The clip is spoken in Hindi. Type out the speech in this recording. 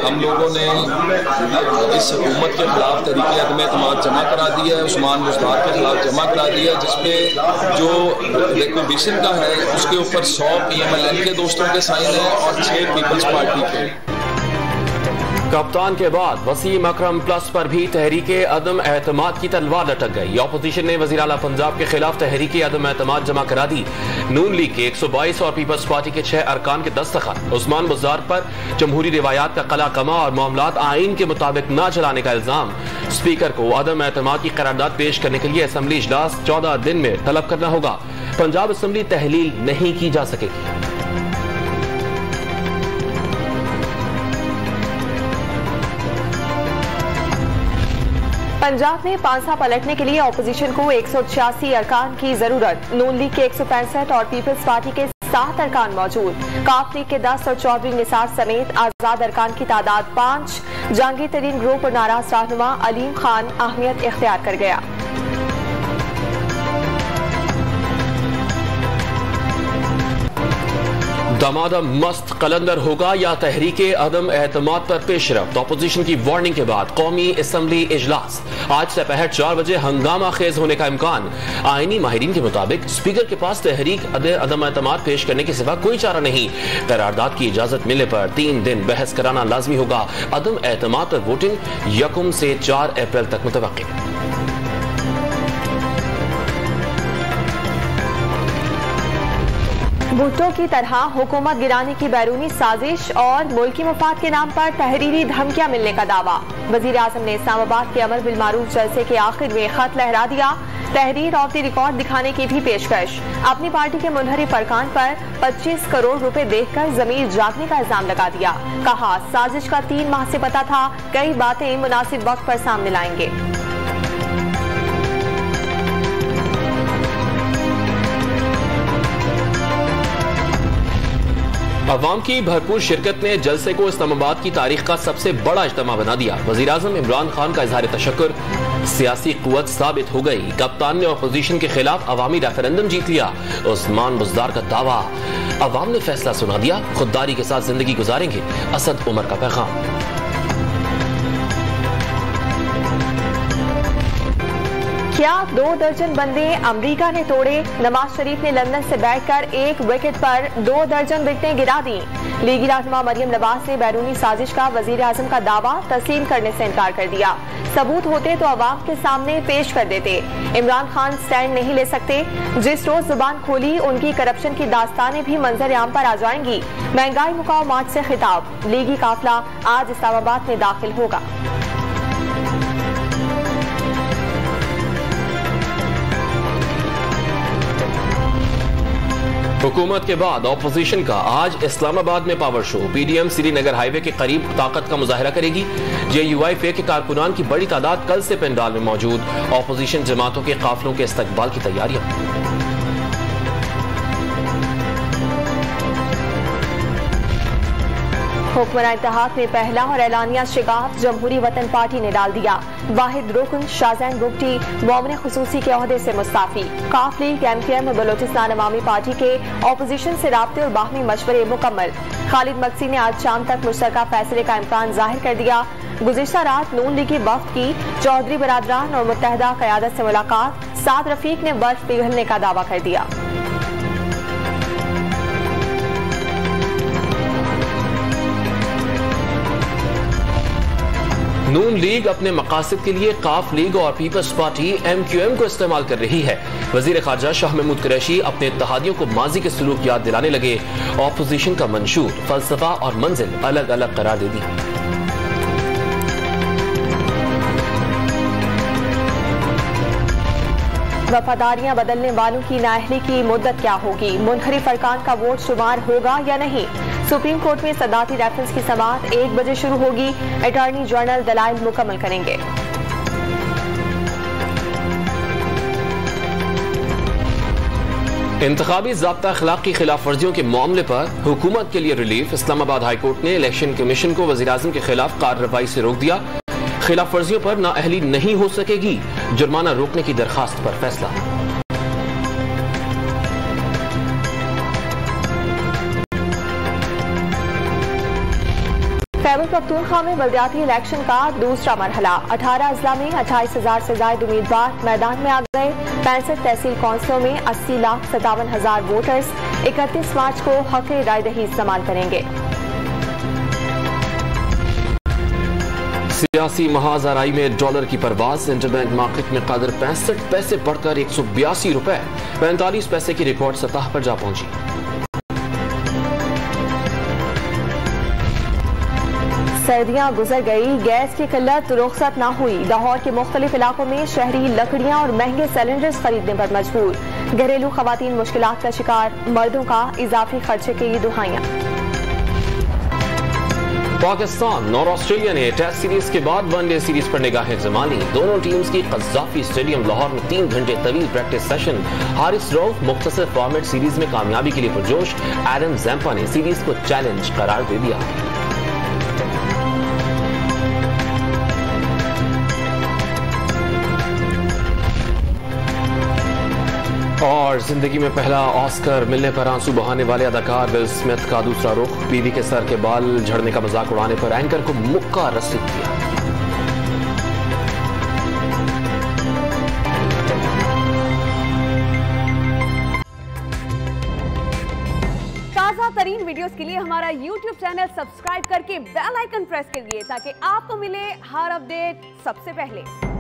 हम लोगों ने इस हुकूमत के खिलाफ तहरीक अदम एतमाद जमा करा दिया है, उस्मान बुज़दार के खिलाफ जमा करा दिया है, जिसपे जो रिक्वेशन का है उसके ऊपर 100 PMLN के दोस्तों के साइन है और 6 पीपल्स पार्टी के। कप्तान के बाद वसीम अकरम प्लस पर भी तहरीके अदम एतमाद की तलवार लटक गई। ऑपोजिशन ने वज़ीर आला पंजाब के खिलाफ तहरीके अदम एतमाद जमा करा दी। नून लीग के 122 और पीपल्स पार्टी के 6 अरकान के दस्तखत। उस्मान बुज़दार पर जमहूरी रिवायात का कला कमा और मामलात आइन के मुताबिक न चलाने का इल्जाम। स्पीकर को अदम एतमाद की करारदाद पेश करने के लिए असम्बली इजलास 14 दिन में तलब करना होगा। पंजाब असम्बली तहलील नहीं की जा सकेगी। पंजाब में पांसा पलटने के लिए ऑपोजिशन को 186 अरकान की जरूरत। नून लीग के 165 और पीपल्स पार्टी के 7 अरकान मौजूद। काफ लीग के 10 और चौधरी निसार समेत आजाद अरकान की तादाद 5। जहांगीर तरीन ग्रुप और नाराज रहनुमा अलीम खान अहमियत इख्तियार कर गया। दमादम मस्त कलंदर होगा या तहरीके अदम एतमाद पर पेशरफ्त। ऑपोजिशन की वार्निंग के बाद कौमी असम्बली इजलास। आज से दोपहर 4 बजे हंगामा खेज होने का इम्कान। आईनी माहिरीन के मुताबिक स्पीकर के पास तहरीक अदम एतमाद पेश करने के सिवा कोई चारा नहीं। करारदाद की इजाजत मिलने पर 3 दिन बहस कराना लाजमी होगा। अदम एतमाद पर वोटिंग 1 से 4 अप्रैल तक मुतवक्किल। भुट्टो की तरह हुकूमत गिराने की बैरूनी साजिश और मुल्की मुफाद के नाम पर तहरीरी धमकियां मिलने का दावा। वजीर आजम ने इस्लामाबाद के अमर बिल मारूफ जलसे के आखिर में खत लहरा दिया। तहरीर ऑफ द रिकॉर्ड दिखाने की भी पेशकश। अपनी पार्टी के मुनहरिफ अरकान पर 25 करोड़ रुपए देखकर जमीर जागने का इल्जाम लगा दिया। कहा साजिश का 3 माह से पता था, कई बातें मुनासिब वक्त पर सामने लाएंगे। अवाम की भरपूर शिरकत ने जलसे को इस्लामाबाद की तारीख का सबसे बड़ा इज्तिमा बना दिया। वजीर आजम इमरान खान का इजहार तशक्कुर सियासी कुव्वत साबित हो गई। कप्तान ने अपोजिशन के खिलाफ अवामी रेफरेंडम जीत लिया। उस्मान बुज़दार का दावा, अवाम ने फैसला सुना दिया, खुददारी के साथ जिंदगी गुजारेंगे। असद उमर का पैगाम। क्या 2 दर्जन बंदे अमरीका ने तोड़े? नवाज शरीफ ने लंदन से बैठकर 1 विकेट पर 2 दर्जन विकेटें गिरा दी। लीगी रहनुमा मरियम नवाज ने बैरूनी साजिश का वजीर आजम का दावा तस्लीम करने से इनकार कर दिया। सबूत होते तो अवाम के सामने पेश कर देते। इमरान खान स्टैंड नहीं ले सकते। जिस रोज जुबान खोली उनकी करप्शन की दास्तानें भी मंजर आम पर आ जाएंगी। महंगाई मुकाओ मार्च से खिताब। लीगी काफिला आज इस्लामाबाद में दाखिल होगा। हुकूमत के बाद ऑपोजिशन का आज इस्लामाबाद में power show. PDM Srinagar highway के करीब ताकत का मुजाहरा करेगी। JUIF के कारकुनान की बड़ी तादाद कल से पंडाल में मौजूद। ऑपोजिशन जमातों के काफिलों के इस्तकबाल की तैयारियां। हुक्मरान इत्तेहाद में पहला और एलानिया शिगाफ जमहूरी वतन पार्टी ने डाल दिया। वाहिद रुकन शाहजैन बुगटी मोमिन खुसूसी के ओहदे से मुस्ताफी। काफ लीग MQM और बलोचिस्तान अवामी पार्टी के ऑपोजिशन से राब्ते और बाहमी मशवरे मुकम्मल। खालिद मक्सी ने आज शाम तक मुश्तरका फैसले का इम्कान जाहिर कर दिया। गुज़िश्ता रात नून लीगी वफ्द की चौधरी बरादरान और मुत्तहदा क़यादत से मुलाकात। साद रफीक ने बर्फ पिघलने का दावा कर दिया। नून लीग अपने मकासद के लिए काफ लीग और पीपल्स पार्टी MQM को इस्तेमाल कर रही है। वजीर खारजा शाह महमूद कुरैशी अपने इत्तेहादियों को माजी के सलूक याद दिलाने लगे। ऑपोजिशन का मंशूर, फलसफा और मंजिल अलग अलग करार दे दी। वफादारियां बदलने वालों की नाअहली की मुद्दत क्या होगी? मुनहरिफ अरकान का वोट शुमार होगा या नहीं? सुप्रीम कोर्ट में सदाती रेफरेंस की समाअत 1 बजे शुरू होगी। अटॉर्नी जनरल दलाइल मुकम्मल करेंगे। इंतखाबी ज़ाब्ता अखलाक की खिलाफ वर्जियों के मामले पर हुकूमत के लिए रिलीफ। इस्लामाबाद हाई कोर्ट ने इलेक्शन कमीशन को वज़ीर आज़म के खिलाफ कार्रवाई से रोक दिया। खिलाफ वर्जियों पर नाअहली नहीं हो सकेगी। जुर्माना रोकने की दरखास्त पर फैसला। खैबर पख्तूनख्वा में बल्दियाती इलेक्शन का दूसरा मरहला। 18 अजला में 28,000 से ज्यादा उम्मीदवार मैदान में आ गए। 65 तहसील कौंसलों में 80,57,000 वोटर्स 31 मार्च को हक राय दही इस्तेमाल करेंगे। सियासी महाजराई में डॉलर की परवाज। इंटरबैंक मार्केट में कदर 65 पैसे बढ़कर 182 रुपए 45 पैसे की रिकॉर्ड सतह पर जा पहुंची। सर्दियां गुजर गई, गैस की किल्लत रुखसत न हुई। लाहौर के मुख्तलिफ इलाकों में शहरी लकड़ियां और महंगे सिलेंडर्स खरीदने पर मजबूर। घरेलू खवातीन मुश्किलात का शिकार, मर्दों का इजाफी खर्चे की दुहाइयां। पाकिस्तान और ऑस्ट्रेलिया ने टेस्ट सीरीज के बाद वनडे सीरीज पर निगाहें जमानी। दोनों टीम्स की कज़ाफी स्टेडियम लाहौर में 3 घंटे तवील प्रैक्टिस सेशन। हारिस रऊफ मुख्तसर फॉर्मेट सीरीज में कामयाबी के लिए पुरजोश। एडम ज़ैम्पा ने सीरीज को चैलेंज करार दे दिया। और जिंदगी में पहला ऑस्कर मिलने पर आंसू बहाने वाले अदाकार विल स्मिथ का दूसरा रुख। बीवी के सर के बाल झड़ने का मजाक उड़ाने पर एंकर को मुक्का रसीद किया। ताजा तरीन वीडियोस के लिए हमारा YouTube चैनल सब्सक्राइब करके बेल आइकन प्रेस करिए ताकि आपको मिले हर अपडेट सबसे पहले।